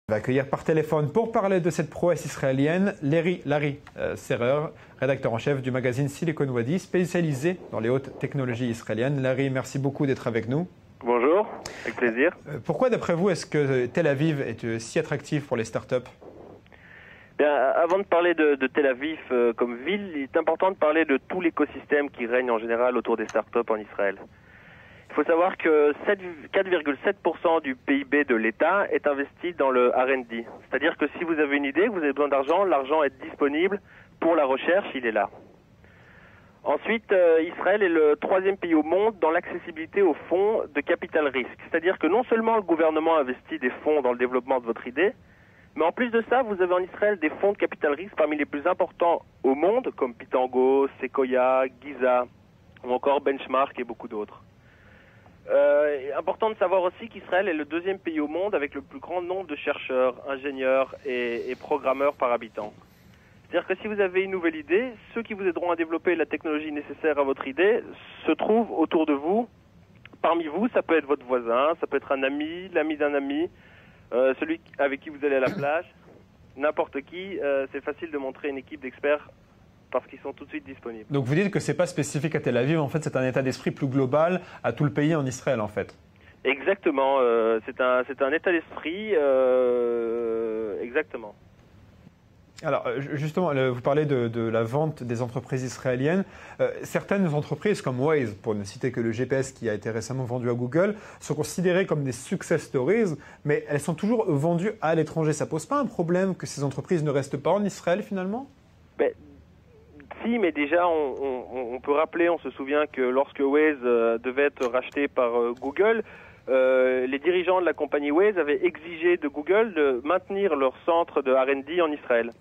On va accueillir par téléphone pour parler de cette prouesse israélienne Larry Serrer, rédacteur en chef du magazine Silicon Wadi, spécialisé dans les hautes technologies israéliennes. Larry, merci beaucoup d'être avec nous. Bonjour, avec plaisir. Pourquoi, d'après vous, est-ce que Tel Aviv est si attractif pour les startups? Bien, avant de parler de Tel Aviv comme ville, il est important de parler de tout l'écosystème qui règne en général autour des startups en Israël. Il faut savoir que 4,7% du PIB de l'État est investi dans le R&D. C'est-à-dire que si vous avez une idée, que vous avez besoin d'argent, l'argent est disponible pour la recherche, il est là. Ensuite, Israël est le 3e pays au monde dans l'accessibilité aux fonds de capital risque. C'est-à-dire que non seulement le gouvernement investit des fonds dans le développement de votre idée, mais en plus de ça, vous avez en Israël des fonds de capital risque parmi les plus importants au monde, comme Pitango, Sequoia, Giza, ou encore Benchmark et beaucoup d'autres. Important de savoir aussi qu'Israël est le 2e pays au monde avec le plus grand nombre de chercheurs, ingénieurs et programmeurs par habitant. C'est-à-dire que si vous avez une nouvelle idée, ceux qui vous aideront à développer la technologie nécessaire à votre idée se trouvent autour de vous. Parmi vous, ça peut être votre voisin, ça peut être un ami, l'ami d'un ami, celui avec qui vous allez à la plage, n'importe qui. C'est facile de montrer une équipe d'experts parce qu'ils sont tout de suite disponibles. Donc vous dites que ce n'est pas spécifique à Tel Aviv, en fait c'est un état d'esprit plus global à tout le pays en Israël en fait. Exactement, c'est un état d'esprit, exactement. Alors justement, vous parlez de la vente des entreprises israéliennes. Certaines entreprises comme Waze, pour ne citer que le GPS qui a été récemment vendu à Google, sont considérées comme des success stories, mais elles sont toujours vendues à l'étranger. Ça pose pas un problème que ces entreprises ne restent pas en Israël finalement? Si, mais déjà, on peut rappeler, on se souvient que lorsque Waze devait être racheté par Google, les dirigeants de la compagnie Waze avaient exigé de Google de maintenir leur centre de R&D en Israël.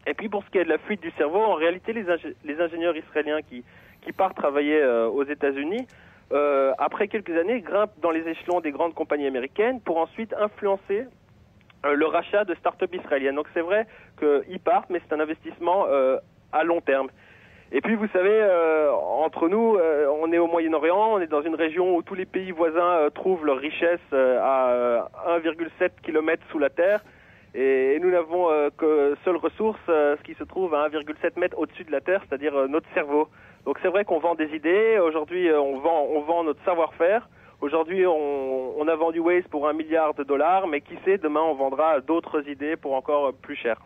Et puis pour ce qui est de la fuite du cerveau, en réalité, les ingénieurs israéliens qui partent travailler aux États-Unis, après quelques années, grimpent dans les échelons des grandes compagnies américaines pour ensuite influencer le rachat de start-up israéliennes. Donc c'est vrai qu'ils partent, mais c'est un investissement à long terme. Et puis vous savez, entre nous, on est au Moyen-Orient, on est dans une région où tous les pays voisins trouvent leur richesse à 1,7 km sous la terre, et nous n'avons que seule ressource, ce qui se trouve à 1,7 mètre au-dessus de la terre, c'est-à-dire notre cerveau. Donc c'est vrai qu'on vend des idées, aujourd'hui on vend notre savoir-faire. Aujourd'hui, on a vendu Waze pour $1 milliard, mais qui sait, demain on vendra d'autres idées pour encore plus cher.